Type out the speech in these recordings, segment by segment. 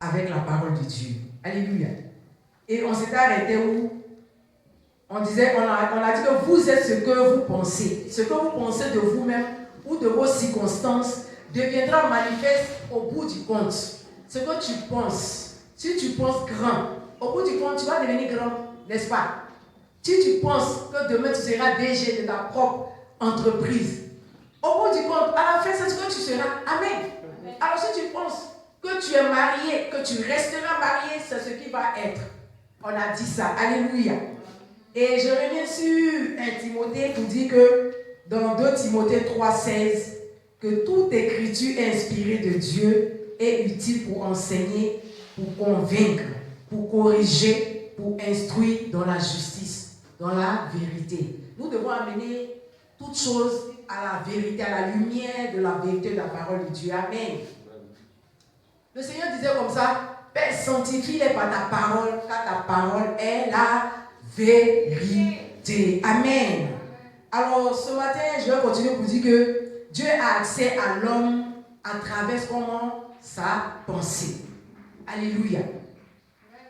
avec la parole de Dieu. Alléluia. Et on s'était arrêté où on a dit que vous êtes ce que vous pensez. Ce que vous pensez de vous-même ou de vos circonstances deviendra manifeste au bout du compte. Ce que tu penses, si tu penses grand, au bout du compte, tu vas devenir grand, n'est-ce pas? Si tu penses que demain tu seras DG de ta propre entreprise, au bout du compte, à la fin, c'est ce que tu seras. Amen. Alors si tu penses que tu es marié, que tu resteras marié, c'est ce qui va être. On a dit ça. Alléluia. Et je reviens sur 1 Timothée pour dire que dans 2 Timothée 3,16, que toute écriture inspirée de Dieu est utile pour enseigner, pour convaincre, pour corriger, pour instruire dans la justice, dans la vérité. Nous devons amener toutes choses à la vérité, à la lumière de la vérité de la parole de Dieu. Amen. Le Seigneur disait comme ça, Père, sanctifie-les par ta parole, car ta parole est la vérité. Amen. Alors ce matin, je vais continuer pour dire que Dieu a accès à l'homme à travers comment? Sa pensée. Alléluia.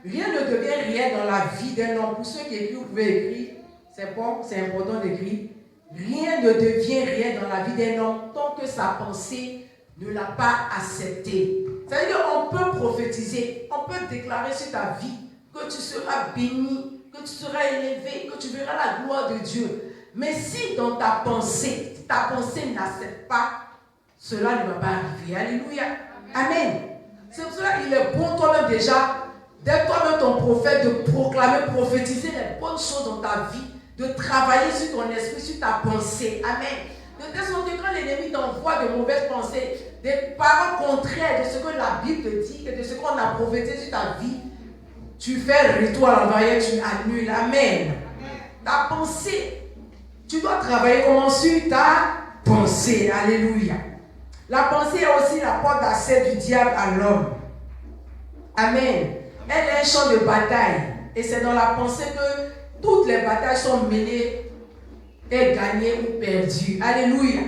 Rien ne devient réel dans la vie d'un homme. Pour ceux qui écrivent, vous pouvez écrire. C'est bon, c'est important d'écrire. Rien ne devient réel dans la vie d'un homme tant que sa pensée ne l'a pas accepté. C'est-à-dire qu'on peut prophétiser, on peut déclarer sur ta vie que tu seras béni, que tu seras élevé, que tu verras la gloire de Dieu. Mais si dans ta pensée n'accepte pas, cela ne va pas arriver. Alléluia. Amen. C'est pour cela qu'il est bon toi-même déjà, d'être toi-même ton prophète, de proclamer, prophétiser les bonnes choses dans ta vie, de travailler sur ton esprit, sur ta pensée. Amen. De telle sorte que quand l'ennemi t'envoie de mauvaises pensées, des paroles contraires de ce que la Bible te dit et de ce qu'on a prophétisé sur ta vie, tu fais retour à l'envers, tu annules. Amen. Ta pensée, tu dois travailler comment sur ta pensée. Alléluia. La pensée est aussi la porte d'accès du diable à l'homme. Amen. Elle est un champ de bataille. Et c'est dans la pensée que toutes les batailles sont menées et gagnées ou perdues. Alléluia.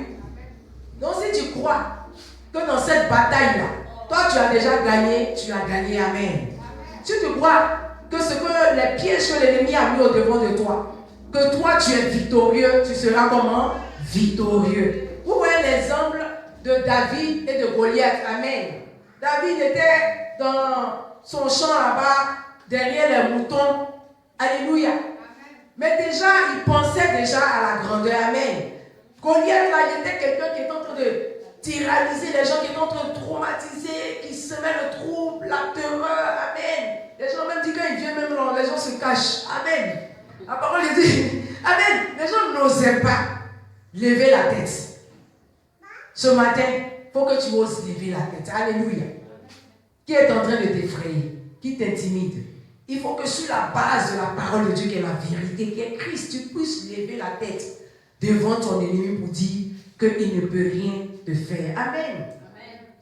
Donc si tu crois que dans cette bataille-là, toi tu as déjà gagné, tu as gagné. Amen. Si tu crois que ce que les pièges que l'ennemi a mis au devant de toi, que toi tu es victorieux, tu seras comment? Victorieux. Vous voyez l'exemple de David et de Goliath. Amen. David était dans son champ là-bas, derrière les moutons. Alléluia. Mais déjà, il pensait déjà à la grandeur. Amen. Goliath là, il était quelqu'un qui était en train de tyranniser les gens, qui étaient en train de traumatiser, qui semait le trouble, la terreur. Amen. Les gens même disent quand il vient même là, les gens se cachent. Amen. La parole dit, amen. Les gens n'osaient pas lever la tête. Ce matin, il faut que tu oses lever la tête. Alléluia. Qui est en train de t'effrayer? Qui t'intimide? Il faut que sur la base de la parole de Dieu, qui est la vérité, qui est Christ, tu puisses lever la tête devant ton ennemi pour dire qu'il ne peut rien te faire. Amen.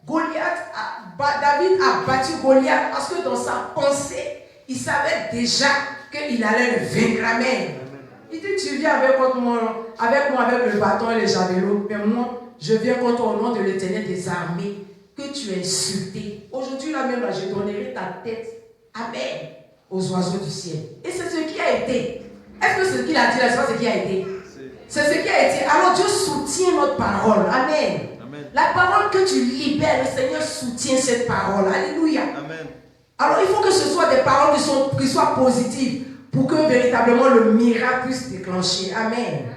David a battu Goliath parce que dans sa pensée, il savait déjà qu'il allait le vaincre. Amen. Il dit, tu viens avec moi avec le bâton et les javelots, mais moi, je viens contre toi au nom de l'Éternel des armées, que tu es insulté. Aujourd'hui, là même, je donnerai ta tête, amen, aux oiseaux du ciel. Et c'est ce qui a été. Est-ce que ce qu'il a dit là, c'est ce qui a été? C'est ce qui a été. Alors Dieu soutient notre parole. Amen. Amen. La parole que tu libères, le Seigneur soutient cette parole. Alléluia. Amen. Alors il faut que ce soit des paroles qui soient positives pour que véritablement le miracle puisse déclencher. Amen. Amen.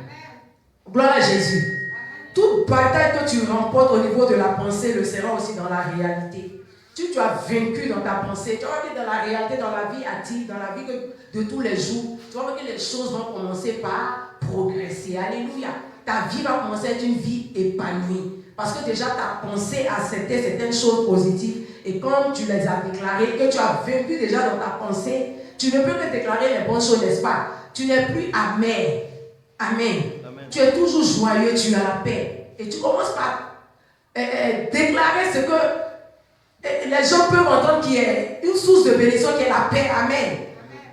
Gloire à Jésus. Amen. Toute bataille que tu remportes au niveau de la pensée le sera aussi dans la réalité. Tu as vaincu dans ta pensée, tu vas voir que dans la réalité, dans la vie active, dans la vie de tous les jours, tu vas voir que les choses vont commencer par progresser. Alléluia. Ta vie va commencer à être une vie épanouie. Parce que déjà ta pensée a accepté certaines choses positives. Et quand tu les as déclarées, que tu as vaincu déjà dans ta pensée, tu ne peux que déclarer les bonnes choses, n'est-ce pas? Tu n'es plus amer. Amen. Amen. Tu es toujours joyeux, tu as la paix. Et tu commences par déclarer ce que les gens peuvent entendre qui est une source de bénédiction, qui est la paix. Amen.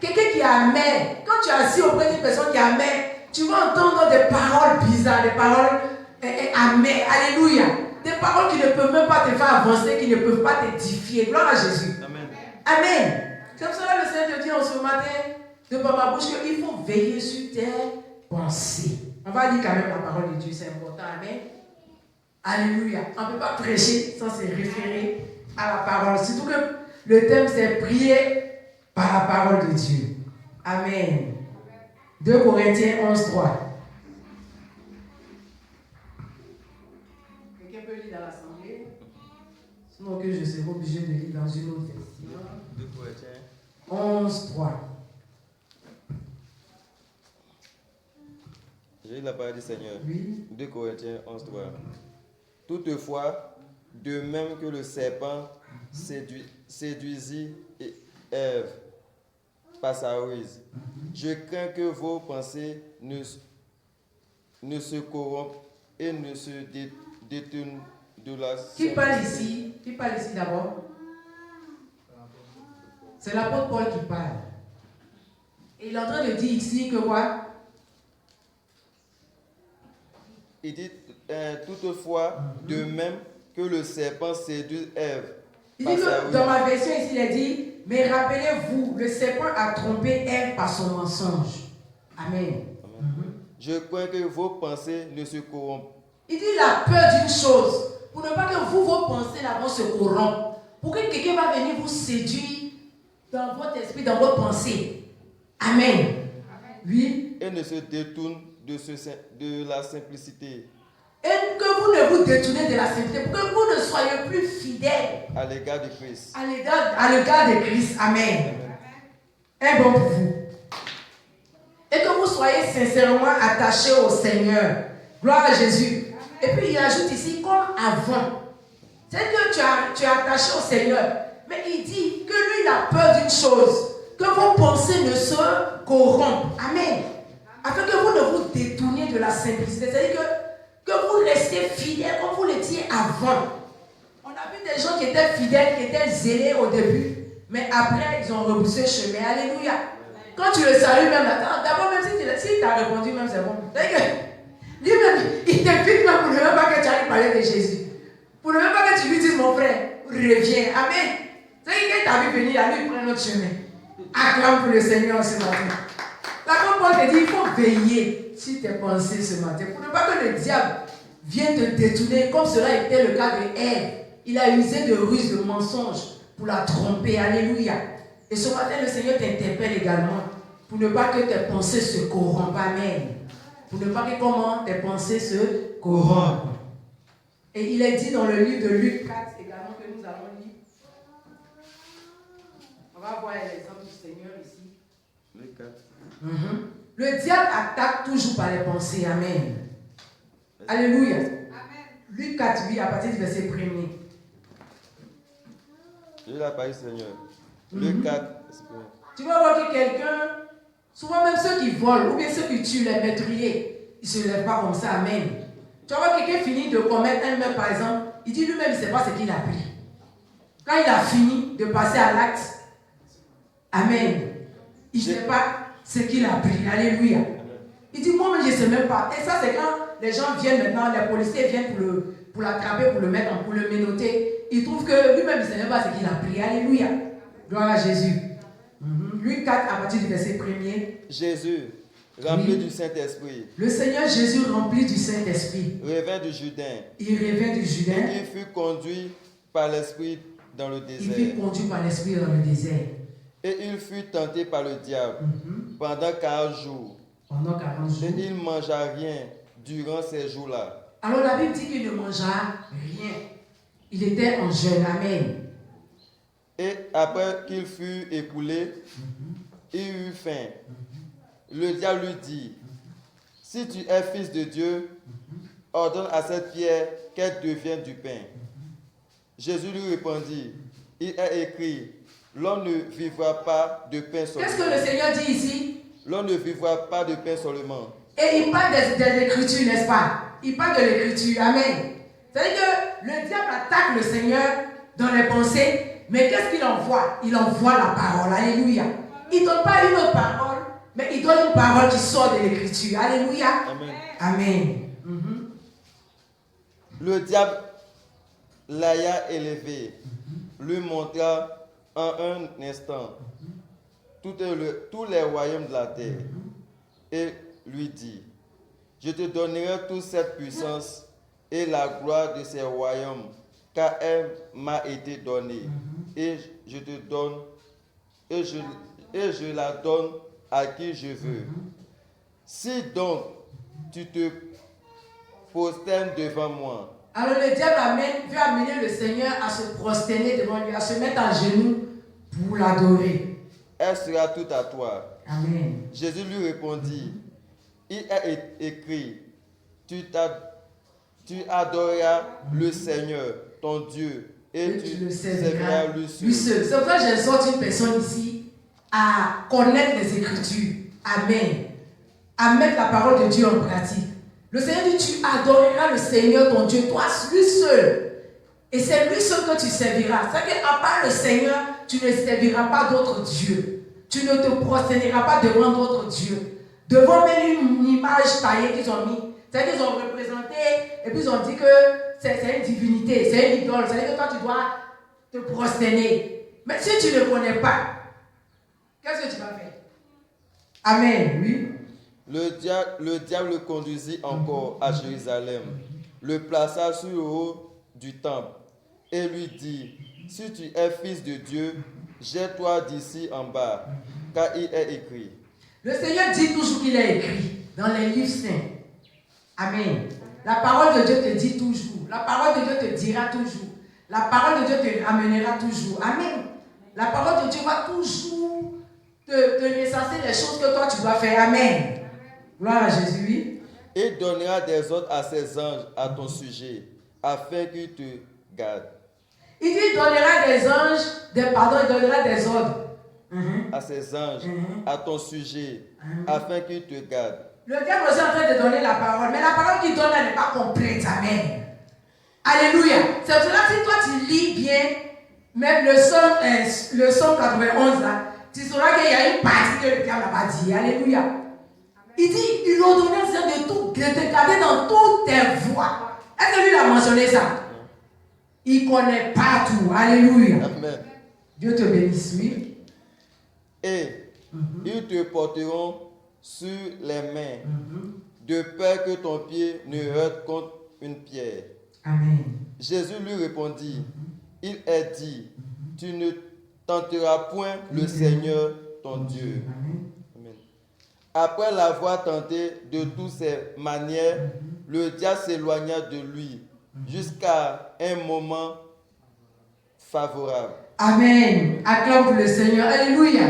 Quelqu'un qui est amer, quand tu es assis auprès d'une personne qui est amère, tu vas entendre des paroles bizarres, des paroles amères. Alléluia. Des paroles qui ne peuvent même pas te faire avancer, qui ne peuvent pas t'édifier. Gloire à Jésus. Amen. Amen. C'est pour cela que le Seigneur te dit en ce matin, de par ma bouche, qu'il faut veiller sur tes pensées. On va lire quand même la parole de Dieu, c'est important. Amen. Alléluia. On ne peut pas prêcher sans se référer à la parole. Surtout que le thème, c'est prier par la parole de Dieu. Amen. 2 Corinthiens 11:3. Quelqu'un peut lire dans l'assemblée? Sinon que je serai obligé de lire dans une autre version. 2 Corinthiens 11:3. J'ai lu la parole du Seigneur. Oui. 2 Corinthiens 11:3. Toutefois, de même que le serpent séduisit Ève par sa ruse, je crains que vos pensées ne se corrompent et ne se détournent de la Qui parle ici? Qui parle ici d'abord? C'est l'apôtre Paul qui parle. Et il est en train de dire ici que quoi? Il dit toutefois, de même que le serpent séduit Ève. Il dit que dans ma version ici, il a dit, mais rappelez-vous, le serpent a trompé Ève par son mensonge. Amen. Amen. Je crois que vos pensées ne se corrompent. Il dit il a peur d'une chose, pour ne pas que vos pensées là vont se corrompre. Pour que quelqu'un va venir vous séduire dans votre esprit, dans votre pensée. Amen. Amen. Oui. Et ne se détourne de la simplicité. Et que vous ne vous détournez de la simplicité, pour que vous ne soyez plus fidèles à l'égard de Christ. À l'égard de Christ. Amen. Est bon pour vous. Et que vous soyez sincèrement attachés au Seigneur. Gloire à Jésus. Et puis il ajoute ici, comme avant. C'est que tu es attaché au Seigneur. Mais il dit que lui, il a peur d'une chose. Que vos pensées ne se corrompent. Amen. Afin que vous ne vous détourniez de la simplicité. C'est-à-dire que vous restez fidèles comme vous l'étiez avant. On a vu des gens qui étaient fidèles, qui étaient zélés au début. Mais après, ils ont repoussé le chemin. Alléluia. Quand tu le salues même, d'abord même si t'a répondu, même c'est bon. Lui-même, il t'invite même pour ne même pas que tu ailles parler de Jésus. Pour ne même pas que tu lui dises, mon frère, reviens. Amen. C'est-à-dire que t'a vu venir, là, lui, il prend notre chemin. Acclame pour le Seigneur ce matin. L'apôtre Paul te dit, il faut veiller sur tes pensées ce matin. Pour ne pas que le diable vienne te détourner, comme cela était le cas de Ève. Il a usé de ruses, de mensonges pour la tromper. Alléluia. Et ce matin, le Seigneur t'interpelle également pour ne pas que tes pensées se corrompent. Amen. Pour ne pas que comment tes pensées se corrompent. Et il est dit dans le livre de Luc 4 également que nous allons lire. On va voir l'exemple du Seigneur ici. Luc 4. Le diable attaque toujours par les pensées. Amen. Alléluia. Amen. Luc 4, 8, à partir du verset 1er. Je la parole du Seigneur. Luc 4. Tu vas voir que quelqu'un, souvent même ceux qui volent, ou bien ceux qui tuent les meurtriers, ils ne se lèvent pas comme ça. Amen. Tu vas voir quelqu'un finit de commettre un meurtre, par exemple, il dit lui-même, il ne sait pas ce qu'il a pris. Quand il a fini de passer à l'acte, amen, il ne sait pas ce qu'il a pris. Alléluia. Il dit, moi-même, je ne sais même pas. Et ça, c'est quand les gens viennent maintenant, les policiers viennent pour l'attraper, pour le mettre, pour le ménoter. Il trouve que lui-même, il ne sait même pas ce qu'il a pris. Alléluia. Gloire à Jésus. Luc 4, à partir du verset 1er. Jésus, rempli du Saint-Esprit. Le Seigneur Jésus, rempli du Saint-Esprit. Revint du Jourdain. Il revint du Jourdain. Et il fut conduit par l'Esprit dans le désert. Il fut conduit par l'Esprit dans le désert. Et il fut tenté par le diable pendant 40 jours. Pendant 40 jours. Et il ne mangea rien durant ces jours-là. Alors la Bible dit qu'il ne mangea rien. Il était en jeûne. Amen. Et après qu'il fut écoulé, il eut faim. Le diable lui dit, si tu es fils de Dieu, ordonne à cette pierre qu'elle devienne du pain. Jésus lui répondit, il est écrit, l'homme ne vivra pas de pain seulement. Qu'est-ce que le Seigneur dit ici? L'homme ne vivra pas de pain seulement. Et il parle des Écritures, n'est-ce pas? Il parle de l'Écriture. Amen. C'est-à-dire que le diable attaque le Seigneur dans les pensées, mais qu'est-ce qu'il envoie? Il envoie la parole. Alléluia. Il ne donne pas une autre parole, mais il donne une parole qui sort de l'Écriture. Alléluia. Amen. Amen. Le diable l'aya élevé, lui montra en un instant tous les royaumes de la terre et lui dit, je te donnerai toute cette puissance et la gloire de ces royaumes, car elle m'a été donnée, et je te donne, et je la donne à qui je veux. Si donc tu te prosternes devant moi, alors le diable veut amener le Seigneur à se prosterner devant lui, à se mettre à genoux pour l'adorer. elle sera toute à toi. Amen. Jésus lui répondit, il est écrit, tu adoreras le Seigneur, ton Dieu, et tu le serviras lui lui seul. seul. C'est pourquoi j'exhorte une personne ici à connaître les Écritures. Amen. À mettre la parole de Dieu en pratique. Le Seigneur dit, tu adoreras le Seigneur, ton Dieu, toi, lui seul. Et c'est lui seul que tu serviras. C'est-à-dire qu'à part le Seigneur, tu ne serviras pas d'autres dieux. Tu ne te prosterneras pas devant d'autres dieux. Devant même une image taillée qu'ils ont mis. C'est-à-dire qu'ils ont représenté et puis ils ont dit que c'est une divinité, c'est une idole. C'est-à-dire que toi, tu dois te prosterner. Mais si tu ne connais pas, qu'est-ce que tu vas faire? Amen, oui. Le diable le conduisit encore à Jérusalem, le plaça sur le haut du temple et lui dit, si tu es fils de Dieu, jette-toi d'ici en bas, car il est écrit. Le Seigneur dit toujours qu'il est écrit dans les livres saints. Amen. La parole de Dieu te dit toujours. La parole de Dieu te dira toujours. La parole de Dieu te amènera toujours. Amen. La parole de Dieu va toujours te recenser les choses que toi tu dois faire. Amen. Gloire à Jésus. Et donnera des ordres à ses anges à ton sujet, afin qu'ils te gardent. Il dit, il donnera des anges, il donnera des ordres. À ses anges, à ton sujet, afin qu'ils te gardent. Le diable est en train de donner la parole, mais la parole qu'il donne n'est pas complète. Amen. Alléluia. C'est pour cela que si toi tu lis bien, même le psaume 91, là, tu sauras qu'il y a une partie que le diable n'a pas dit. Alléluia. Il dit, il ordonne de tout, de te garder dans toutes tes voies. Est-ce que lui a mentionné ça? Il connaît pas tout. Alléluia. Amen. Dieu te bénisse, oui. Et ils te porteront sur les mains, de peur que ton pied ne heurte contre une pierre. Amen. Jésus lui répondit, il est dit, tu ne tenteras point le Seigneur ton Dieu. Amen. Amen. Après l'avoir tenté de toutes ses manières, le diable s'éloigna de lui jusqu'à un moment favorable. Amen. Acclame pour le Seigneur. Alléluia.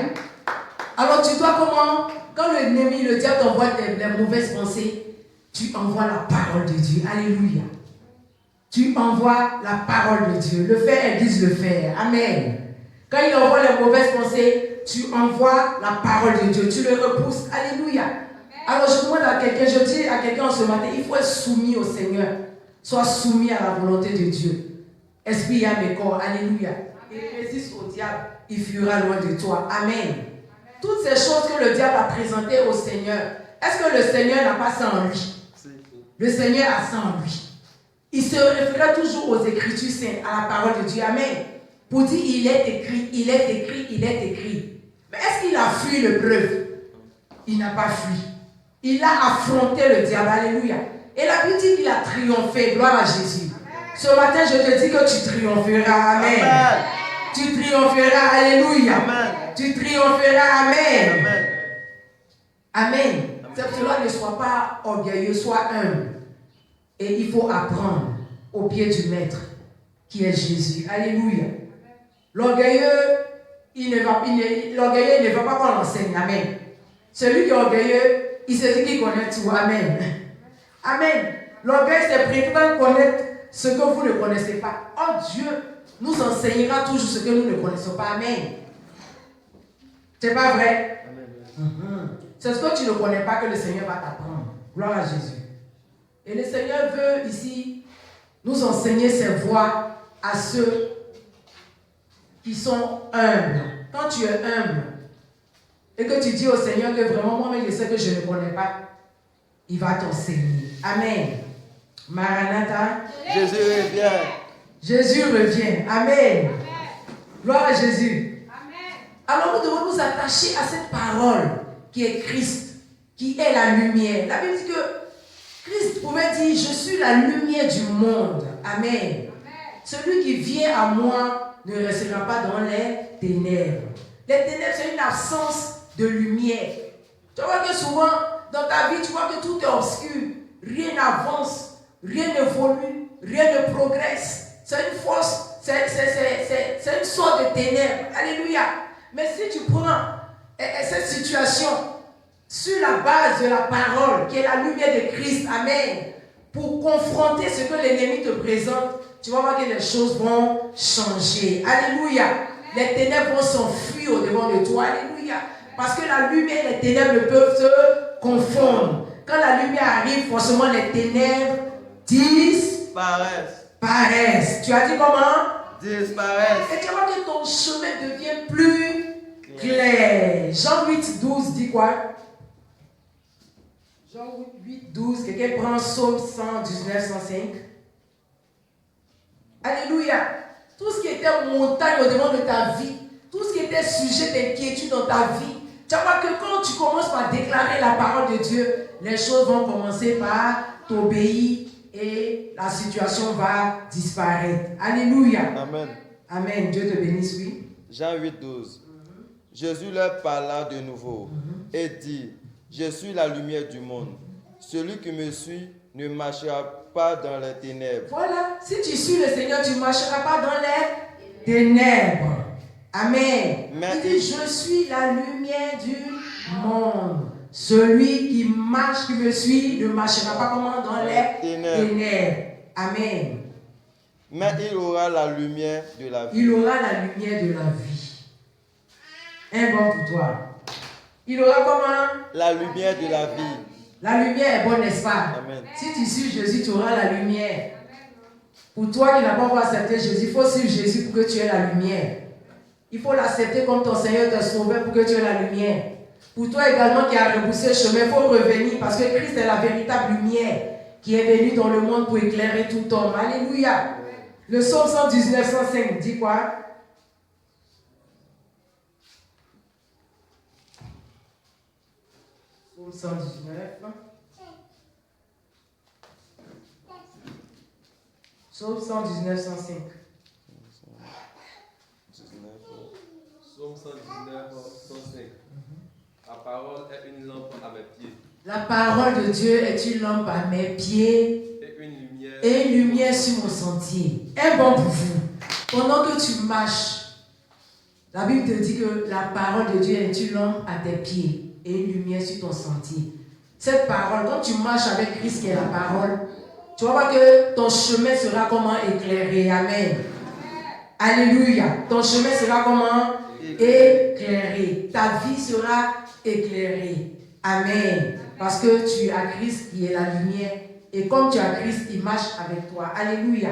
Alors tu dois comment? Quand l'ennemi, le diable t'envoie les mauvaises pensées, tu envoies la parole de Dieu. Alléluia. Tu envoies la parole de Dieu. Le faire exige le faire. Amen. Quand il envoie les mauvaises pensées, tu envoies la parole de Dieu. Tu le repousses. Alléluia. Alors je demande à quelqu'un, je dis à quelqu'un ce matin, il faut être soumis au Seigneur. Sois soumis à la volonté de Dieu. Esprit, âme et corps. Alléluia. Il résiste au diable, il fuira loin de toi. Amen. Toutes ces choses que le diable a présentées au Seigneur, est-ce que le Seigneur n'a pas ça en lui? Le Seigneur a ça en lui. Il se réfère toujours aux Écritures saintes, à la parole de Dieu. Amen. Pour dire, il est écrit, il est écrit, il est écrit. Mais est-ce qu'il a fui le preuve? Il n'a pas fui. Il a affronté le diable. Alléluia. Et la Bible dit qu'il a triomphé. Gloire à Jésus. Ce matin, je te dis que tu triompheras. Amen. Amen. Tu triompheras. Alléluia. Amen. Tu triompheras. Amen. Amen. Amen. C'est pour cela, ne sois pas orgueilleux, sois humble. Et il faut apprendre au pied du Maître, qui est Jésus. Alléluia. L'orgueilleux, il ne va pas qu'on l'enseigne. Amen. Celui qui est orgueilleux, il se dit qu'il connaît tout. Amen. Amen. L'orgueil, c'est prétendre connaître ce que vous ne connaissez pas. Oh, Dieu nous enseignera toujours ce que nous ne connaissons pas. Amen. C'est pas vrai? C'est ce que tu ne connais pas que le Seigneur va t'apprendre. Gloire à Jésus. Et le Seigneur veut ici nous enseigner ses voies à ceux qui sont humbles. Quand tu es humble et que tu dis au Seigneur que vraiment moi-même je sais que je ne connais pas, il va t'enseigner. Amen. Maranatha. Jésus revient. Jésus revient. Amen. Gloire à Jésus. Alors nous devons nous attacher à cette parole qui est Christ, qui est la lumière. La Bible dit que Christ pouvait dire, je suis la lumière du monde. Amen. Celui qui vient à moi ne restera pas dans les ténèbres. Les ténèbres, c'est une absence de lumière. Tu vois que souvent, dans ta vie, tu vois que tout est obscur. Rien n'avance, rien n'évolue, rien ne progresse. C'est une force, c'est une sorte de ténèbres. Alléluia. Mais si tu prends cette situation sur la base de la parole, qui est la lumière de Christ, amen, pour confronter ce que l'ennemi te présente, tu vas voir que les choses vont changer. Alléluia. Les ténèbres vont s'enfuir au-devant de toi. Alléluia. Parce que la lumière et les ténèbres ne peuvent se confondre. Quand la lumière arrive, forcément les ténèbres disparaissent. Tu as dit comment? Disparaissent. Et tu vois que ton chemin devient plus clair. Jean 8, 12 dit quoi? Jean 8, 12, quelqu'un prend Psaume 119, 105. Alléluia. Tout ce qui était montagne au-devant de ta vie, tout ce qui était sujet d'inquiétude dans ta vie, tu vois que quand tu commences par déclarer la parole de Dieu, les choses vont commencer par t'obéir et la situation va disparaître. Alléluia. Amen. Amen. Dieu te bénisse, oui. Jean 8, 12. Jésus leur parla de nouveau et dit, je suis la lumière du monde. Celui qui me suit ne marchera pas dans les ténèbres. Voilà. Si tu suis le Seigneur, tu ne marcheras pas dans les ténèbres. Amen. Il dit, je suis la lumière du monde. Celui qui me suit, ne marchera pas comment dans les ténèbres. Amen. Mais il aura la lumière de la vie. Il aura la lumière de la vie. Un bon pour toi. Il aura comment? La lumière de la vie. La lumière est bonne, n'est-ce pas? Amen. Si tu suis Jésus, tu auras la lumière. Pour toi qui n'as pas encore accepté Jésus, il faut suivre Jésus pour que tu aies la lumière. Il faut l'accepter comme ton Seigneur te sauveur pour que tu aies la lumière. Pour toi également qui as repoussé le chemin, il faut revenir parce que Christ est la véritable lumière qui est venue dans le monde pour éclairer tout homme. Alléluia. Le psaume 119, 105 dit quoi? Psaume 119. Psaume 119, 105. Psaume 119, 105. La parole est une lampe à mes pieds. La parole de Dieu est une lampe à mes pieds et une lumière sur mon sentier. Un bon pour vous. Pendant que tu marches, la Bible te dit que la parole de Dieu est une lampe à tes pieds et une lumière sur ton sentier. Cette parole, quand tu marches avec Christ qui est la parole, tu vas voir que ton chemin sera comment éclairé. Amen. Alléluia. Ton chemin sera comment éclairé. Ta vie sera éclairée. Amen. Parce que tu as Christ qui est la lumière. Et comme tu as Christ, il marche avec toi. Alléluia.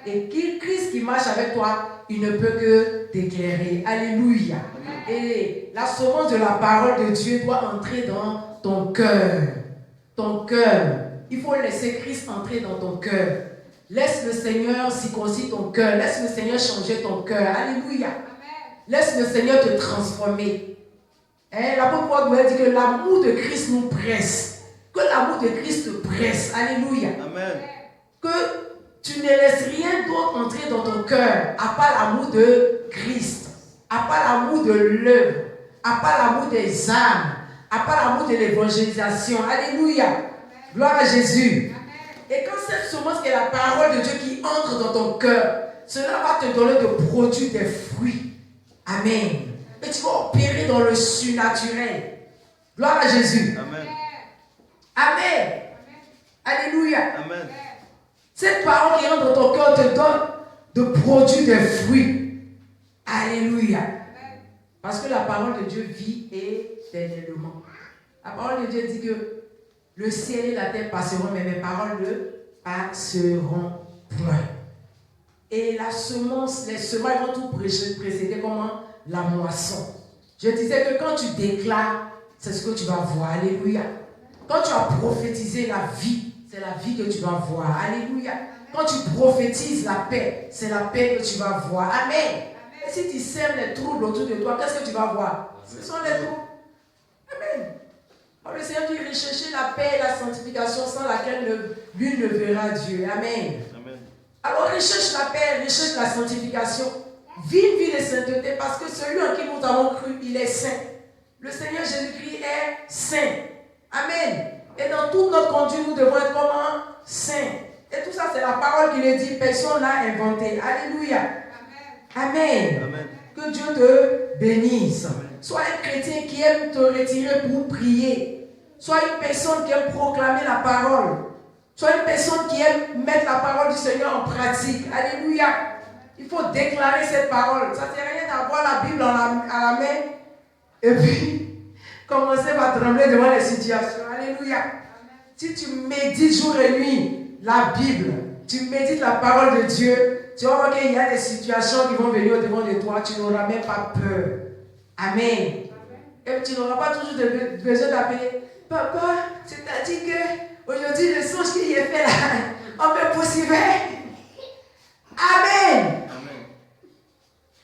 Et Christ qui marche avec toi, il ne peut que t'éclairer. Alléluia. Et la semence de la parole de Dieu doit entrer dans ton cœur. Ton cœur. Il faut laisser Christ entrer dans ton cœur. Laisse le Seigneur circoncire ton cœur. Laisse le Seigneur changer ton cœur. Alléluia. Laisse le Seigneur te transformer. L'apôtre Paul nous dit que l'amour de Christ nous presse. Que l'amour de Christ te presse. Alléluia. Amen. Que tu ne laisses rien d'autre entrer dans ton cœur à part l'amour de Christ, à part l'amour de l'œuvre, à part l'amour des âmes, à part l'amour de l'évangélisation. Alléluia. Gloire à Jésus. Et quand cette semence qui est la parole de Dieu qui entre dans ton cœur, cela va te donner de produire des fruits. Amen. Et tu vas opérer dans le surnaturel. Gloire à Jésus. Amen. Amen. Alléluia. Amen. Cette parole qui entre dans ton cœur te donne de produire des fruits. Alléluia. Parce que la parole de Dieu vit éternellement. La parole de Dieu dit que le ciel et la terre passeront, mais mes paroles ne passeront point. Et la semence, les semences vont tout précéder comment? La moisson. Je disais que quand tu déclares, c'est ce que tu vas voir. Alléluia. Quand tu as prophétisé la vie, c'est la vie que tu vas voir. Alléluia. Quand tu prophétises la paix, c'est la paix que tu vas voir. Amen. Et si tu sèmes les troubles autour de toi, qu'est-ce que tu vas voir? Ce sont les troubles. Amen. Alors le Seigneur dit, recherchez la paix et la sanctification sans laquelle nul ne verra Dieu. Amen. Amen. Alors recherche la paix, recherche la sanctification. Vis une vie de sainteté parce que celui en qui nous avons cru, il est saint. Le Seigneur Jésus-Christ est saint. Amen. Et dans toute notre conduite, nous devons être comment? Saints. Et tout ça, c'est la parole qui le dit. Personne ne l'a inventé. Alléluia. Amen. Amen. Que Dieu te bénisse. Amen. Sois un chrétien qui aime te retirer pour prier. Sois une personne qui aime proclamer la parole. Sois une personne qui aime mettre la parole du Seigneur en pratique. Alléluia. Il faut déclarer cette parole. Ça ne sert à rien d'avoir la Bible à la main et puis commencer à trembler devant les situations. Alléluia. Si tu médites jour et nuit la Bible, tu médites la parole de Dieu, tu vas voir qu'il y a des situations qui vont venir au devant de toi, tu n'auras même pas peur. Amen. Et tu n'auras pas toujours besoin d'appeler papa, c'est-à-dire que aujourd'hui le songe qu'il y a fait là, on me poursuivait. Amen. Amen.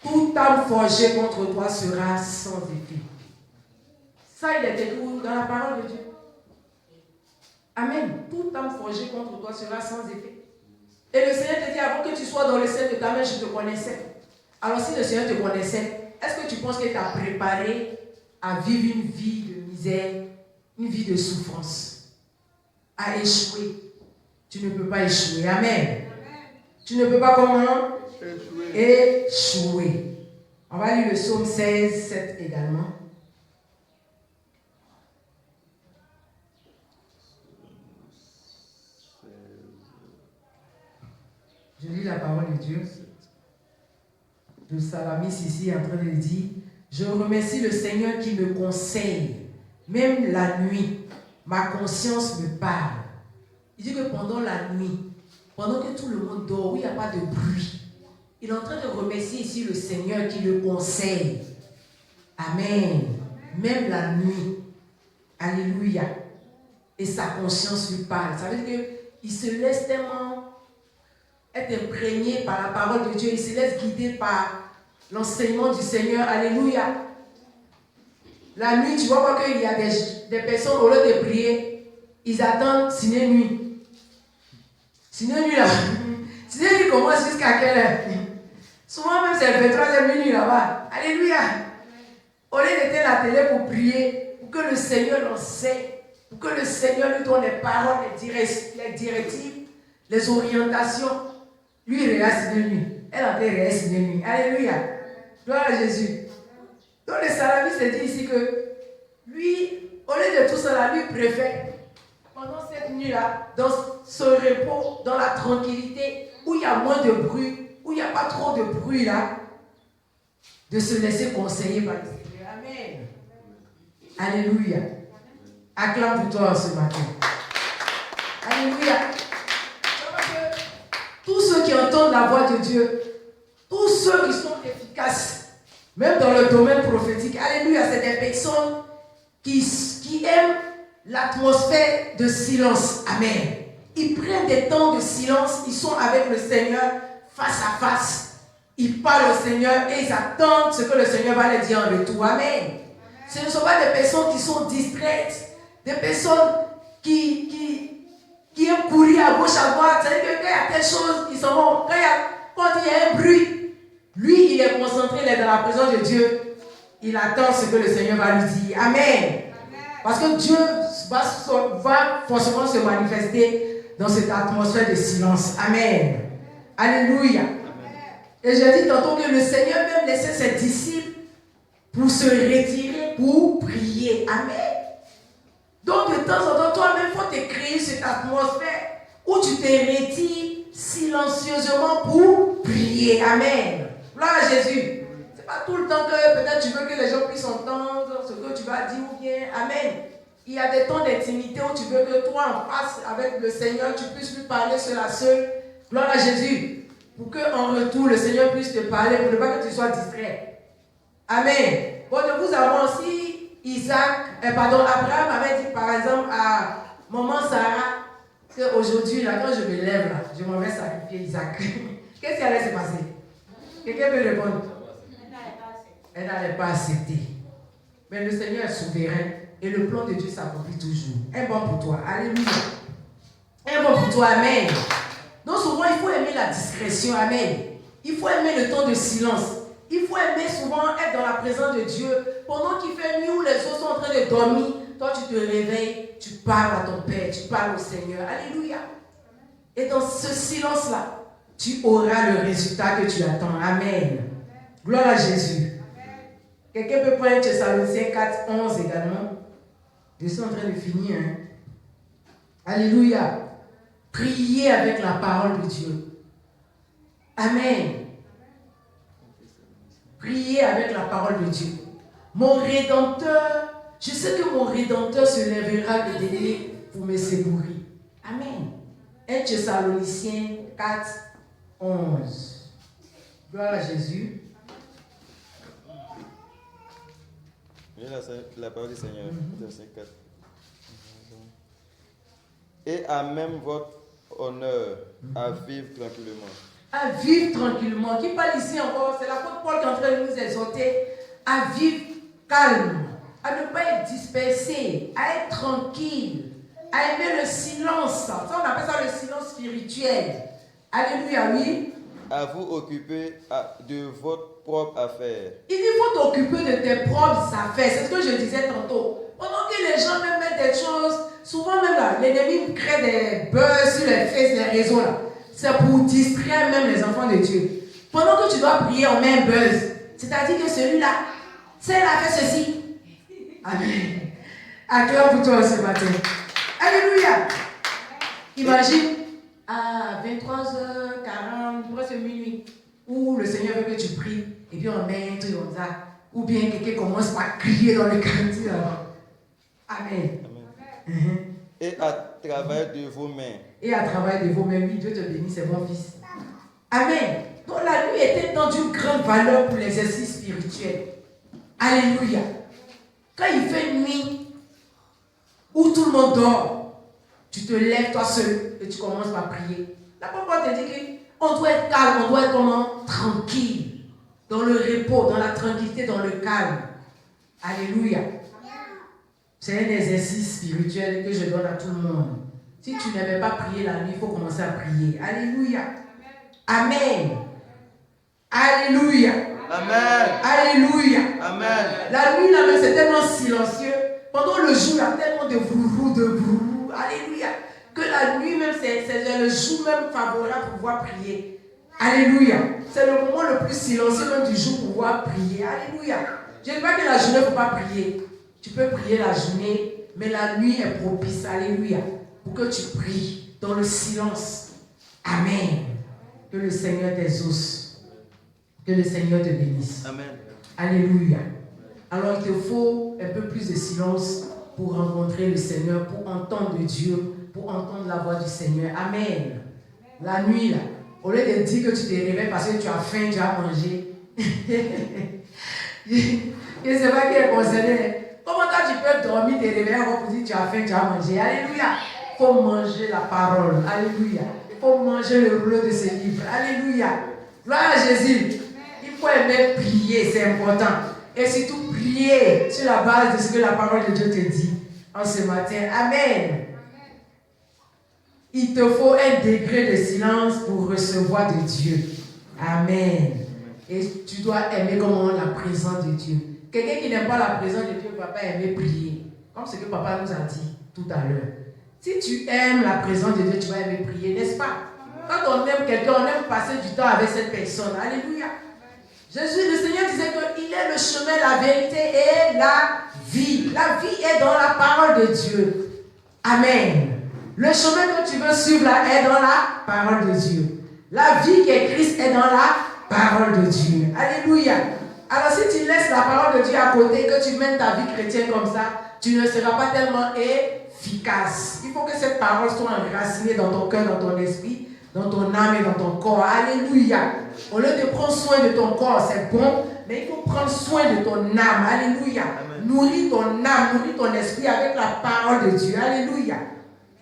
Toute âme forgée contre toi sera sans effet. Ça, il est écrit dans la parole de Dieu. Amen. Toute âme forgée contre toi sera sans effet. Et le Seigneur te dit, avant que tu sois dans le sein de ta mère, je te connaissais. Alors si le Seigneur te connaissait, est-ce que tu penses qu'il t'a préparé à vivre une vie de misère, une vie de souffrance, à échouer? Tu ne peux pas échouer. Amen. Tu ne peux pas comment? Échouer. On va lire le psaume 16, 7 également. Je lis la parole de Dieu. Le psalmiste ici est en train de dire, je remercie le Seigneur qui me conseille, même la nuit, ma conscience me parle. Il dit que pendant la nuit, pendant que tout le monde dort, où il n'y a pas de bruit, il est en train de remercier ici le Seigneur qui le conseille. Amen. Même la nuit. Alléluia. Et sa conscience lui parle. Ça veut dire qu'il se laisse tellement être imprégné par la parole de Dieu. Il se laisse guider par l'enseignement du Seigneur. Alléluia. La nuit, tu vois pas qu'il y a des personnes, au lieu de prier, ils attendent ciné nuit. Ciné nuit là. Ciné nuit commence jusqu'à quelle heure? Souvent même c'est 23h minuit là-bas. Alléluia. Au lieu d'éteindre la télé pour prier, pour que le Seigneur l'enseigne, pour que le Seigneur lui donne les paroles, les directives, les orientations, lui il reste de nuit. Elle en reste de nuit. Alléluia. Gloire à Jésus. Donc le psalmiste dit ici que lui, au lieu de tout cela, lui préfère pendant cette nuit-là, dans ce repos, dans la tranquillité, où il y a moins de bruit, où il n'y a pas trop de bruit là, de se laisser conseiller par le Seigneur. Amen. Alléluia. Acclame pour toi ce matin. Alléluia. Tous ceux qui entendent la voix de Dieu, tous ceux qui sont efficaces, même dans le domaine prophétique, alléluia, c'est des personnes qui aiment l'atmosphère de silence. Amen. Ils prennent des temps de silence, ils sont avec le Seigneur face à face. Ils parlent au Seigneur et ils attendent ce que le Seigneur va leur dire en retour. Amen. Ce ne sont pas des personnes qui sont distraites, des personnes qui aiment courir à gauche, à droite. C'est-à-dire que quand il y a telle chose, ils s'en vont. Quand il y a un bruit, lui, il est concentré, il est dans la présence de Dieu. Il attend ce que le Seigneur va lui dire. Amen. Parce que Dieu va forcément se manifester dans cette atmosphère de silence. Amen. Alléluia. Et j'ai dit tantôt que le Seigneur même laissait ses disciples pour se retirer, pour prier. Amen. Donc de temps en temps, toi-même, il faut te créer cette atmosphère où tu te retires silencieusement pour prier. Amen. Gloire à Jésus. C'est pas tout le temps que peut-être tu veux que les gens puissent entendre ce que tu vas dire ou bien. Amen. Il y a des temps d'intimité où tu veux que toi, en face avec le Seigneur, tu puisses lui parler seul à seul. Gloire à Jésus. Pour qu'en retour, le Seigneur puisse te parler, pour ne pas que tu sois distrait. Amen. Bon, nous avons aussi Abraham avait dit par exemple à maman Sarah qu'aujourd'hui, là, quand je me lève, là, je m'en vais sacrifier Isaac. Qu'est-ce qui allait se passer? Quelqu'un peut répondre? elle n'allait pas accepter. Mais le Seigneur est souverain et le plan de Dieu s'accomplit toujours. Un bon pour toi. Alléluia. Un bon pour toi. Amen. Donc souvent, il faut aimer la discrétion. Amen. Il faut aimer le temps de silence. Il faut aimer souvent être dans la présence de Dieu. Pendant qu'il fait nuit où les autres sont en train de dormir, toi tu te réveilles, tu parles à ton Père, tu parles au Seigneur. Alléluia. Et dans ce silence-là, tu auras le résultat que tu attends. Amen. Gloire à Jésus. Quelqu'un peut prendre Thessaloniciens 4, 11 également. Je suis en train de finir. Hein. Alléluia. Priez avec la parole de Dieu. Amen. Priez avec la parole de Dieu. Mon Rédempteur, je sais que mon Rédempteur se lèvera le dernier pour me secourir. Amen. 1 Thessaloniciens 4, 11. Gloire à Jésus. La parole du Seigneur, verset 4. Et à même votre honneur à vivre tranquillement. À vivre tranquillement. Qui parle ici encore, c'est l'apôtre Paul qui est en train de nous exhorter à vivre calme, à ne pas être dispersé, à être tranquille, à aimer le silence. Ça, on appelle ça le silence spirituel. Alléluia, oui. À vous occuper de votre propre affaire. Il dit, il faut t'occuper de tes propres affaires. C'est ce que je disais tantôt. Pendant que les gens même mettent des choses, souvent même là, l'ennemi crée des buzz sur les faces, les réseaux là. C'est pour distraire même les enfants de Dieu. Pendant que tu dois prier, on met un buzz. C'est-à-dire que celui-là, celle-là fait ceci. Amen. Acclame pour toi ce matin. Alléluia. Imagine à 23h40, presque minuit, où le Seigneur veut que tu pries, et puis on met un truc comme ça. Ou bien quelqu'un commence par crier dans le quartier. Amen. Amen. Et à travers de vos mains. Et à travers de vos mains, oui, Dieu te bénisse, c'est mon fils. Amen. Donc la nuit était dans une grande valeur pour l'exercice spirituel. Alléluia. Quand il fait nuit, où tout le monde dort, tu te lèves toi seul et tu commences par prier. La parole te dit qu'on doit être calme, on doit être comment? Tranquille. Dans le repos, dans la tranquillité, dans le calme. Alléluia. C'est un exercice spirituel que je donne à tout le monde. Si tu n'aimais pas prier la nuit, il faut commencer à prier. Alléluia. Amen. Alléluia. Amen. Alléluia. Amen. La nuit là c'est tellement silencieux. Pendant le jour, il y a tellement de vrourou. Alléluia. Que la nuit même, c'est le jour même favorable pour pouvoir prier. Alléluia. C'est le moment le plus silencieux même du jour pour pouvoir prier. Alléluia. Je ne dis pas que la journée ne faut pas prier. Tu peux prier la journée, mais la nuit est propice. Alléluia. Pour que tu pries dans le silence. Amen. Que le Seigneur t'exauce. Que le Seigneur te bénisse. Amen. Alléluia. Alors il te faut un peu plus de silence pour rencontrer le Seigneur, pour entendre Dieu, pour entendre la voix du Seigneur. Amen. La nuit, là, au lieu de dire que tu te réveilles parce que tu as faim, tu as mangé. Je ne sais pas qui est concerné. Comment toi tu peux dormir, te réveiller pour dire que tu as faim, tu as mangé. Alléluia. Il faut manger la parole. Alléluia. Il faut manger le rouleau de ce livre. Alléluia. Gloire à Jésus. Il faut aimer prier, c'est important. Et surtout prier sur la base de ce que la parole de Dieu te dit en ce matin. Amen. Il te faut un degré de silence pour recevoir de Dieu. Amen. Et tu dois aimer comment la présence de Dieu. Quelqu'un qui n'aime pas la présence de Dieu ne va pas aimer prier. Comme ce que papa nous a dit tout à l'heure. Si tu aimes la présence de Dieu, tu vas aimer prier, n'est-ce pas? Quand on aime quelqu'un, on aime passer du temps avec cette personne. Alléluia. Jésus, le Seigneur disait qu'il est le chemin, la vérité et la vie. La vie est dans la parole de Dieu. Amen. Le chemin que tu veux suivre là est dans la parole de Dieu. La vie qui est Christ est dans la parole de Dieu. Alléluia. Alors si tu laisses la parole de Dieu à côté, que tu mènes ta vie chrétienne comme ça, tu ne seras pas tellement efficace. Il faut que cette parole soit enracinée dans ton cœur, dans ton esprit, dans ton âme et dans ton corps. Alléluia. Au lieu de prendre soin de ton corps, c'est bon, mais il faut prendre soin de ton âme. Alléluia. Amen. Nourris ton âme, nourris ton esprit avec la parole de Dieu. Alléluia.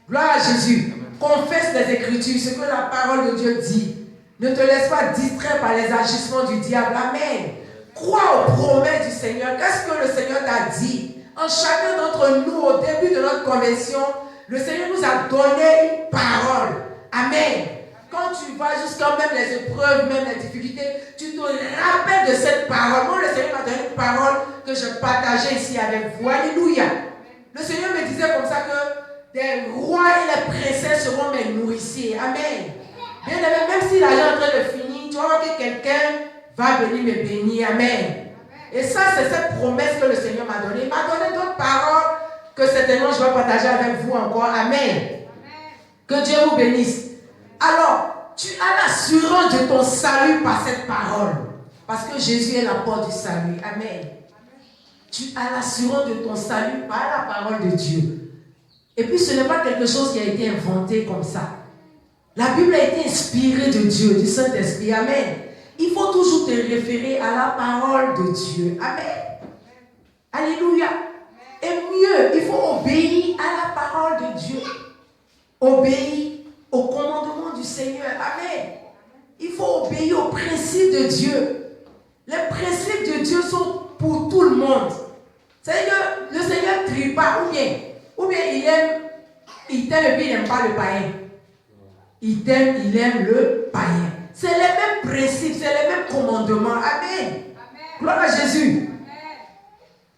Gloire à Jésus. Amen. Confesse les Écritures, ce que la parole de Dieu dit. Ne te laisse pas distraire par les agissements du diable. Amen. Crois aux promesses du Seigneur. Qu'est-ce que le Seigneur t'a dit? En chacun d'entre nous, au début de notre conversion, le Seigneur nous a donné une parole. Amen. Quand tu vas jusqu'à même les épreuves, même les difficultés, tu te rappelles de cette parole. Moi, le Seigneur m'a donné une parole que je partageais ici avec vous. Alléluia. Le Seigneur me disait comme ça que des rois et les princesses seront mes nourriciers. Amen. Bien aimé, même si l'argent est en train de finir, tu vas voir que quelqu'un va venir me bénir. Amen. Et ça, c'est cette promesse que le Seigneur m'a donnée. Il m'a donné d'autres paroles que certainement je vais partager avec vous encore. Amen. Que Dieu vous bénisse. Alors, tu as l'assurance de ton salut par cette parole. Parce que Jésus est la porte du salut. Amen. Tu as l'assurance de ton salut par la parole de Dieu. Et puis, ce n'est pas quelque chose qui a été inventé comme ça. La Bible a été inspirée de Dieu, du Saint-Esprit. Amen. Il faut toujours te référer à la parole de Dieu. Amen. Alléluia. Et mieux, il faut obéir à la parole de Dieu. Obéir au commandement du Seigneur. Amen. Il faut obéir aux principes de Dieu. Les principes de Dieu sont pour tout le monde. C'est-à-dire que le Seigneur ne trie pas, ou bien il t'aime et puis il n'aime pas le païen. Il t'aime, il aime le païen. C'est les mêmes principes, c'est les mêmes commandements. Amen. Gloire à Jésus.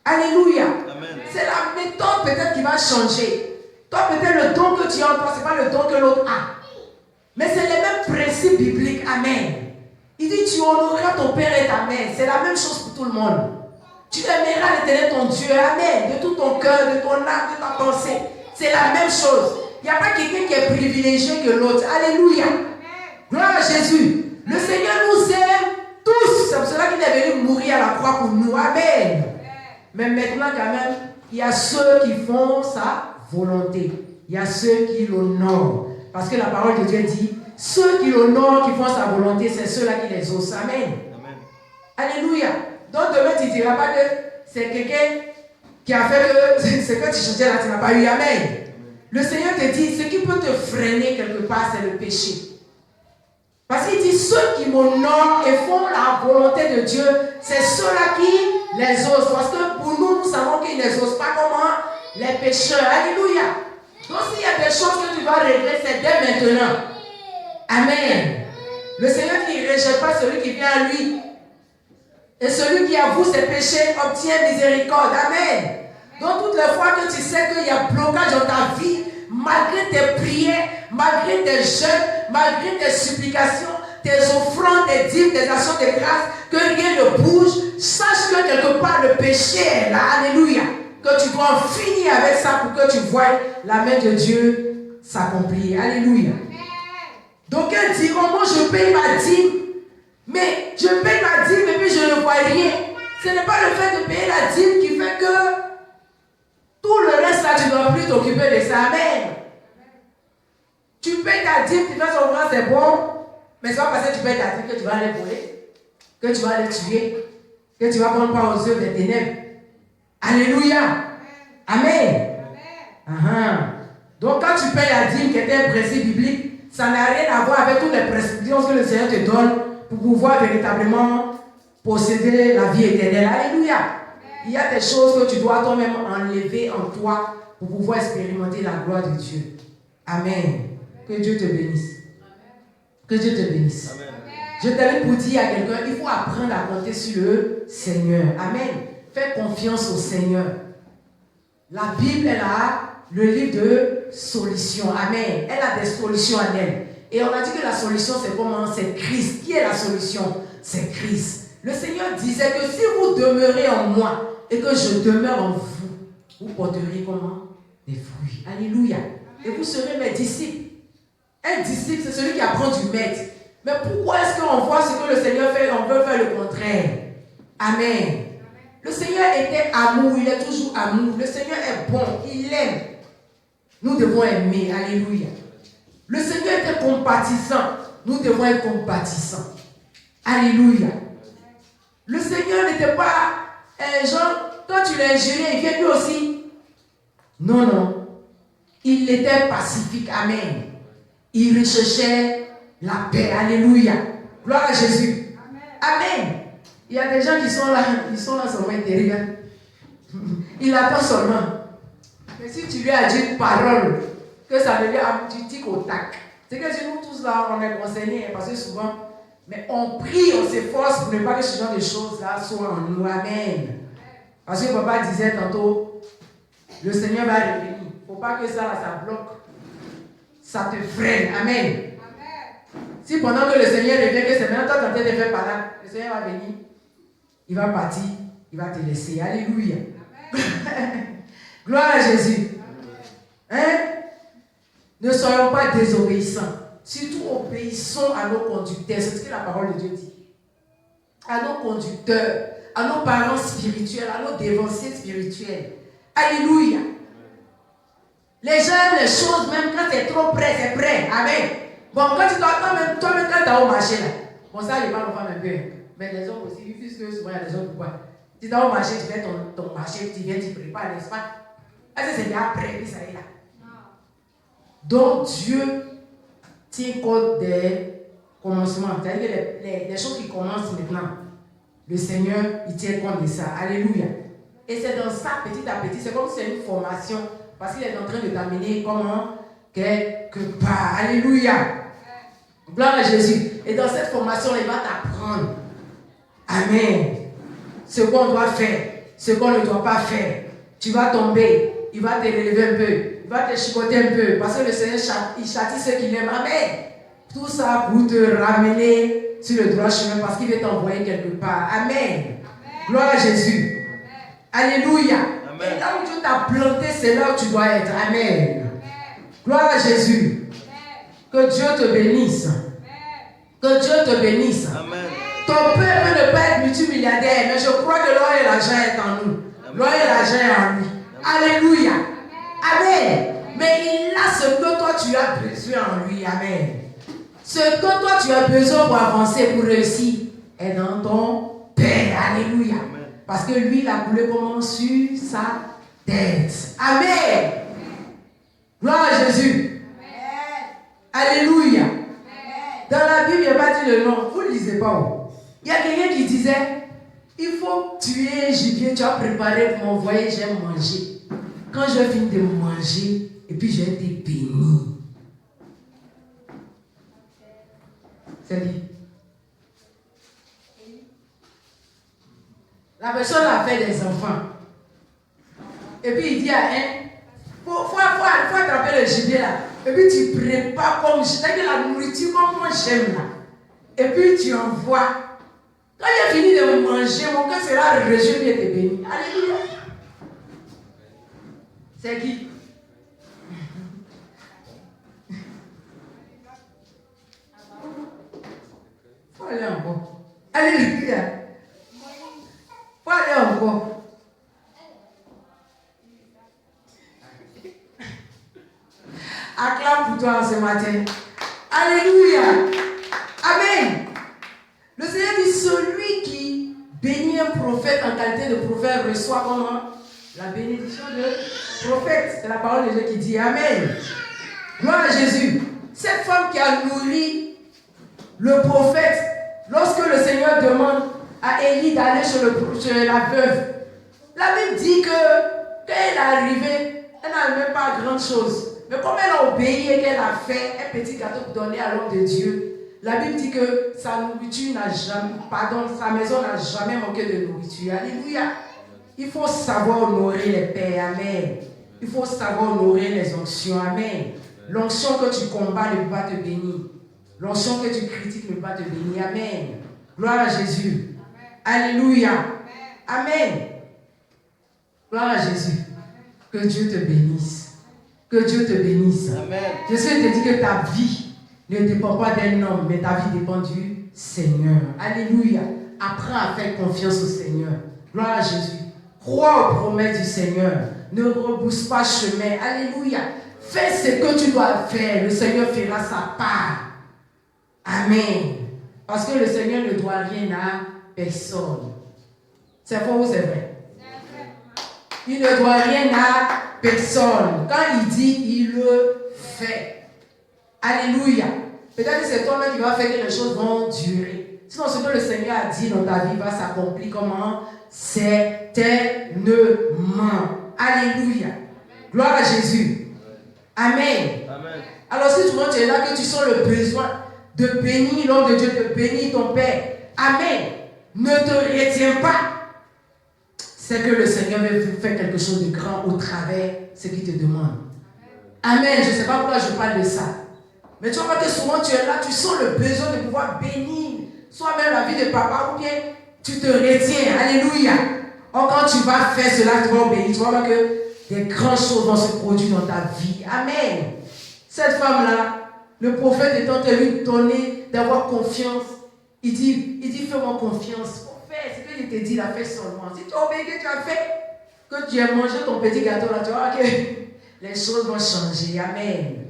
Amen. Alléluia. Amen. C'est la méthode peut-être qui va changer. Toi, peut-être le don que tu as en toi, ce n'est pas le don que l'autre a. Mais c'est les mêmes principes bibliques. Amen. Il dit, tu honoreras ton père et ta mère. C'est la même chose pour tout le monde. Tu aimeras l'Éternel ton Dieu. Amen. De tout ton cœur, de ton âme, de ta pensée. C'est la même chose. Il n'y a pas quelqu'un qui est privilégié que l'autre. Alléluia. Gloire à Jésus. Le Seigneur nous aime tous. C'est pour cela qu'il est venu mourir à la croix pour nous. Amen. Mais maintenant, quand même, il y a ceux qui font sa volonté. Il y a ceux qui l'honorent. Parce que la parole de Dieu dit, ceux qui l'honorent, qui font sa volonté, c'est ceux-là qui les osent. Amen. Amen. Alléluia. Donc demain, tu ne diras pas que c'est quelqu'un qui a fait que ce que tu chantais là, tu n'as pas eu. Amen. Le Seigneur te dit, ce qui peut te freiner quelque part, c'est le péché. Parce qu'il dit, ceux qui m'honorent et font la volonté de Dieu, c'est ceux-là qui les osent. Parce que pour nous, nous savons qu'ils ne les osent pas. Comment? Les pécheurs. Alléluia. Donc s'il y a des choses que tu vas régler, c'est dès maintenant. Amen. Le Seigneur qui ne rejette pas celui qui vient à lui. Et celui qui avoue ses péchés obtient miséricorde. Amen. Donc toutes les fois que tu sais qu'il y a blocage dans ta vie, malgré tes prières, malgré tes jeûnes, malgré tes supplications, tes offrandes, tes dîmes, tes actions de grâce, que rien ne bouge, sache que quelque part le péché est là. Alléluia. Que tu dois en finir avec ça pour que tu voies la main de Dieu s'accomplir. Alléluia. Donc ils diront, moi je paye ma dîme, mais je paye ma dîme et puis je ne vois rien. Ce n'est pas le fait de payer la dîme qui fait que tout le reste là, tu ne dois plus t'occuper de ça. Amen. Tu payes ta dîme, tu fais son offrande, c'est bon, mais ça va passer, tu payes ta dîme, que tu vas aller voler, que tu vas aller tuer, que tu vas prendre part aux œuvres des ténèbres. Alléluia. Amen. Amen. Donc quand tu payes la dîme, qui était un principe biblique, ça n'a rien à voir avec toutes les prescriptions que le Seigneur te donne pour pouvoir véritablement posséder la vie éternelle. Alléluia. Il y a des choses que tu dois toi-même enlever en toi pour pouvoir expérimenter la gloire de Dieu. Amen. Que Dieu te bénisse. Que Dieu te bénisse. Amen. Je t'avais pour dire à quelqu'un, il faut apprendre à compter sur le Seigneur. Amen. Fais confiance au Seigneur. La Bible, elle a le livre de solutions. Amen. Elle a des solutions en elle. Et on a dit que la solution, c'est comment? C'est Christ. Qui est la solution? C'est Christ. Le Seigneur disait que si vous demeurez en moi et que je demeure en vous, vous porterez comment? Des fruits. Alléluia. Et vous serez mes disciples. Un disciple, c'est celui qui apprend du maître. Mais pourquoi est-ce qu'on voit ce que le Seigneur fait, on veut faire le contraire? Amen. Le Seigneur était amour, il est toujours amour. Le Seigneur est bon, il aime. Nous devons aimer. Alléluia. Le Seigneur était compatissant. Nous devons être compatissants. Alléluia. Le Seigneur n'était pas genre, quand tu l'as injurié, il vient lui aussi. Non, non. Il était pacifique. Amen. Il recherchait la paix. Alléluia. Gloire à Jésus. Amen. Il y a des gens qui sont là seulement intérieur. Il attend seulement. Mais si tu lui as dit une parole, que ça devient un petit tic au tac. C'est que si nous tous là, on est concernés, parce que souvent, mais on prie, on s'efforce pour ne pas que ce genre de choses-là soient en nous. Amen. Parce que papa disait tantôt, le Seigneur va revenir. Il ne faut pas que ça, ça bloque. Ça te freine. Amen. Si pendant que le Seigneur revient, que c'est maintenant toi qui es en train de faire par là, le Seigneur va venir, il va partir, il va te laisser. Alléluia. Gloire à Jésus. Hein? Ne soyons pas désobéissants. Surtout obéissons à nos conducteurs. C'est ce que la parole de Dieu dit. À nos conducteurs, à nos parents spirituels, à nos dévanciers spirituels. Alléluia. Les gens aiment les choses, même quand c'est trop près, c'est prêt. Amen. Bon, quand tu dois, toi-même quand tu es au marché là, bon, ça, je parle aux femmes un peu. Mais les hommes aussi, puisque souvent il y a des hommes pourquoi. Tu dois au marché, tu fais ton marché, tu viens, tu prépares, n'est-ce pas? Est-ce que c'est bien prêt, puis ça y est là? Donc, Dieu tient compte des commencements. C'est-à-dire que les choses qui commencent maintenant, le Seigneur, il tient compte de ça. Alléluia. Et c'est dans ça, petit à petit, c'est comme si c'est une formation, parce qu'il est en train de t'amener comment? Quelque part. Alléluia. Gloire à Jésus. Et dans cette formation, il va t'apprendre. Amen. Ce qu'on doit faire, ce qu'on ne doit pas faire. Tu vas tomber, il va te relever un peu, il va te chicoter un peu, parce que le Seigneur, il châtie ceux qu'il aime. Amen. Tout ça pour te ramener sur le droit chemin, parce qu'il veut t'envoyer quelque part. Amen. Amen. Gloire à Jésus. Amen. Alléluia. Amen. Et là où Dieu t'a planté, c'est là où tu dois être. Amen. Amen. Gloire à Jésus. Amen. Que Dieu te bénisse. Amen. Que Dieu te bénisse. Amen. Ton peuple ne peut pas être multimilliardaire, mais je crois que l'or et l'argent est en nous. L'or et l'argent est en lui. Alléluia. Amen. Mais il a ce que toi tu as besoin en lui. Amen. Ce que toi tu as besoin pour avancer, pour réussir, est dans ton Père. Alléluia. Parce que lui, il a coulé comment sur sa tête. Amen. Gloire à Jésus. Alléluia. Dans la Bible, il n'y a pas dit le nom. Vous ne le lisez pas. Il y a quelqu'un qui disait, il faut tuer un gibier, tu as préparé pour m'envoyer, j'ai mangé. Quand je finis de manger, et puis j'ai été béni. C'est dit. La personne a fait des enfants. Et puis il dit à un, faut attraper le gibier là. Et puis tu prépares comme, c'est-à-dire la nourriture comme moi j'aime là. Et puis tu envoies. Quand il a fini de manger, mon cœur sera réjoui et te béni. Alléluia. C'est qui? Faut aller encore. Alléluia. Faut aller encore. Acclame pour toi ce matin. Alléluia. Amen. Le Seigneur dit, celui qui bénit un prophète en qualité de prophète reçoit comment? La bénédiction de prophète. C'est la parole de Dieu qui dit Amen. Gloire à Jésus. Cette femme qui a nourri le prophète, lorsque le Seigneur demande à Élie d'aller chez la veuve, la Bible dit que quand elle est arrivée, elle n'a même pas grand chose. Mais comme elle a obéi et qu'elle a fait un petit gâteau pour donner à l'homme de Dieu, la Bible dit que sa nourriture n'a jamais, sa maison n'a jamais manqué de nourriture. Alléluia. Il faut savoir honorer les pères. Amen. Il faut savoir honorer les onctions. Amen. L'onction que tu combats ne peut pas te bénir. L'onction que tu critiques ne peut pas te bénir. Amen. Gloire à Jésus. Amen. Alléluia. Amen. Amen. Gloire à Jésus. Que Dieu te bénisse. Que Dieu te bénisse. Amen. Jésus te dit que ta vie ne dépend pas d'un homme, mais ta vie dépend du Seigneur. Alléluia. Apprends à faire confiance au Seigneur. Gloire à Jésus. Crois aux promesses du Seigneur. Ne rebrousse pas chemin. Alléluia. Fais ce que tu dois faire. Le Seigneur fera sa part. Amen. Parce que le Seigneur ne doit rien à personne. C'est faux ou c'est vrai? Il ne doit rien à personne. Quand il dit, il le fait. Alléluia. Peut-être que c'est toi-même qui vas faire que les choses vont durer. Sinon, ce que le Seigneur a dit dans ta vie va s'accomplir comment? Certainement. Alléluia. Gloire à Jésus. Amen. Amen. Alors si tu es là, que tu sens le besoin de bénir l'homme de Dieu, de bénir ton Père. Amen. Ne te retiens pas. C'est que le Seigneur veut faire quelque chose de grand au travers ce qu'il te demande. Amen. Je ne sais pas pourquoi je parle de ça. Mais tu vois que souvent tu es là, tu sens le besoin de pouvoir bénir soit même la vie de papa ou bien tu te retiens. Alléluia. Or quand tu vas faire cela, tu vas obéir. Tu vas voir que des grandes choses vont se produire dans ta vie. Amen. Cette femme-là, le prophète étant lui donner d'avoir confiance, il dit fais-moi confiance. Fais ce qu'il te dit, là, fais seulement. Si tu as obéi, que tu as fait, que tu as mangé ton petit gâteau là, tu vois que les choses vont changer. Amen.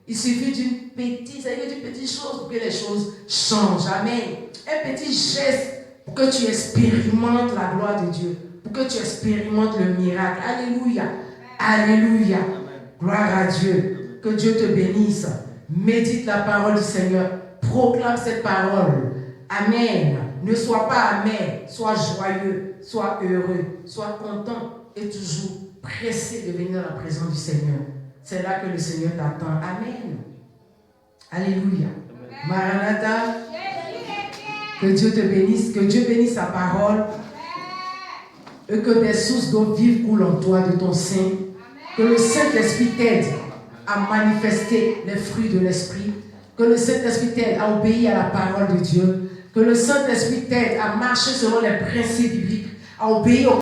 Il suffit d'une petite chose pour que les choses changent. Amen. Un petit geste pour que tu expérimentes la gloire de Dieu. Pour que tu expérimentes le miracle. Alléluia. Alléluia. Gloire à Dieu. Que Dieu te bénisse. Médite la parole du Seigneur. Proclame cette parole. Amen. Ne sois pas amer. Sois joyeux. Sois heureux. Sois content. Et toujours pressé de venir dans la présence du Seigneur. C'est là que le Seigneur t'attend. Amen. Alléluia. Maranatha. Que Dieu te bénisse. Que Dieu bénisse sa parole. Et que des sources d'eau vive coulent en toi de ton sein. Que le Saint-Esprit t'aide à manifester les fruits de l'Esprit. Que le Saint-Esprit t'aide à obéir à la parole de Dieu. Que le Saint-Esprit t'aide à marcher selon les principes bibliques. À obéir aux